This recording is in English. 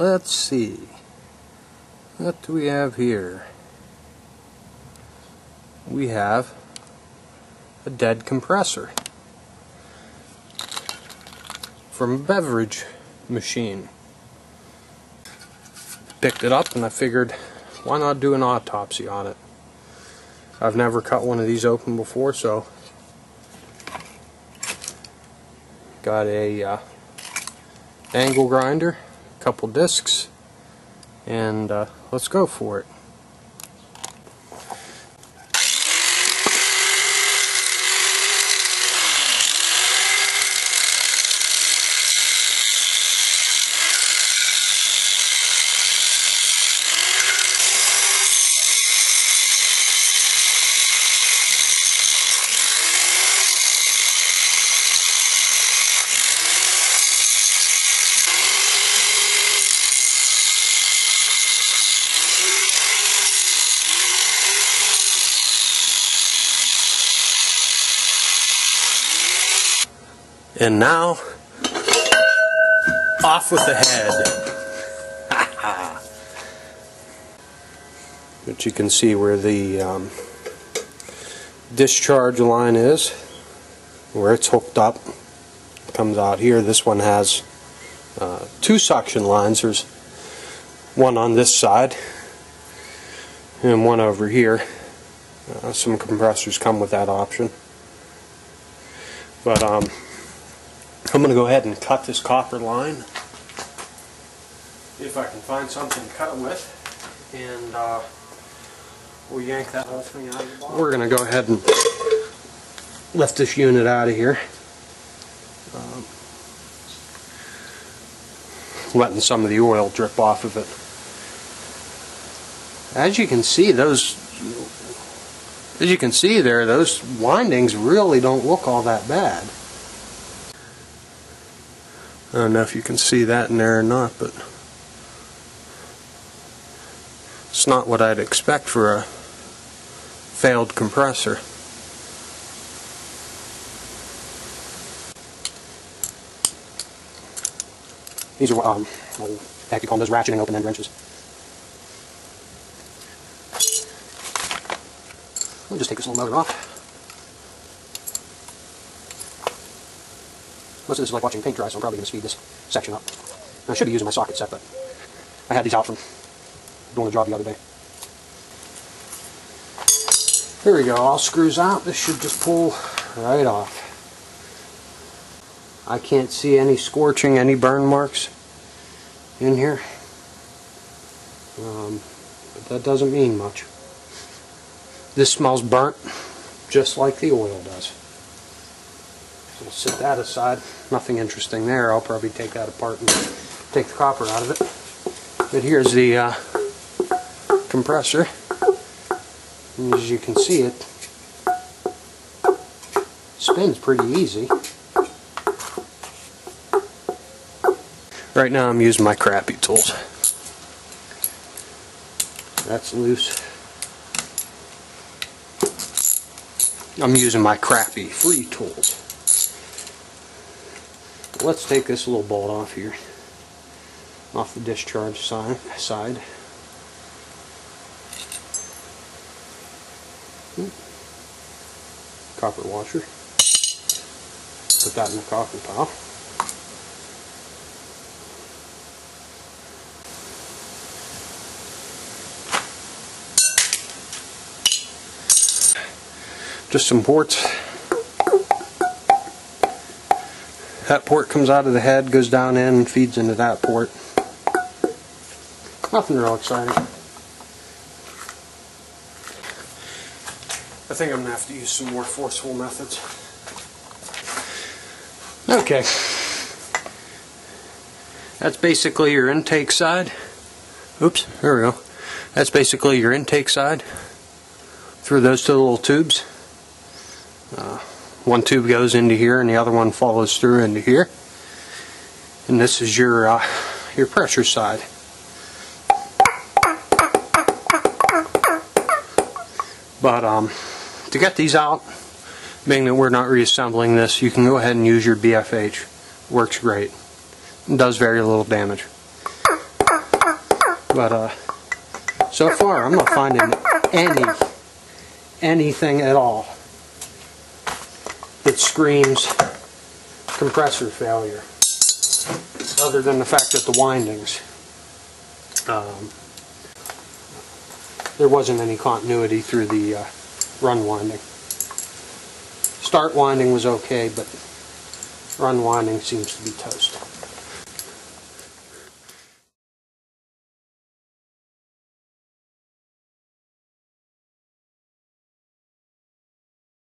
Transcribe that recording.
let's see. What do we have here? We have a dead compressor from a beverage machine. Picked it up and I figured, why not do an autopsy on it? I've never cut one of these open before, so got a angle grinder, a couple discs, and let's go for it. And now, off with the head. But you can see where the discharge line is, where it's hooked up. It comes out here. This one has two suction lines. There's one on this side and one over here. Some compressors come with that option. But I'm going to go ahead and cut this copper line, if I can find something to cut it with, and we'll yank that whole thing out of the bottom. We're going to go ahead and lift this unit out of here, letting some of the oil drip off of it. As you can see, those windings really don't look all that bad. I don't know if you can see that in there or not, but it's not what I'd expect for a failed compressor. These are what you call those ratcheting open end wrenches. We'll just take this little motor off. Most of this is like watching paint dry, so I'm probably going to speed this section up. I should be using my socket set, but I had these out from doing the job the other day. Here we go, all screws out. This should just pull right off. I can't see any scorching, any burn marks in here. But that doesn't mean much. This smells burnt, just like the oil does. We'll set that aside. Nothing interesting there. I'll probably take that apart and take the copper out of it. But here's the compressor. And as you can see, it spins pretty easy. Right now I'm using my crappy tools. That's loose. I'm using my crappy free tools. Let's take this little bolt off here, off the discharge side. Copper washer. Put that in the copper pile. Just some ports. That port comes out of the head, goes down in, and feeds into that port. Nothing real exciting. I think I'm going to have to use some more forceful methods. Okay. That's basically your intake side. Oops, there we go. That's basically your intake side. Through those two little tubes. One tube goes into here and the other one follows through into here. And this is your pressure side. But to get these out, being that we're not reassembling this, you can go ahead and use your BFH. Works great. It does very little damage. But so far I'm not finding anything at all that screams compressor failure, other than the fact that the windings, there wasn't any continuity through the run winding. Start winding was okay, but run winding seems to be toast.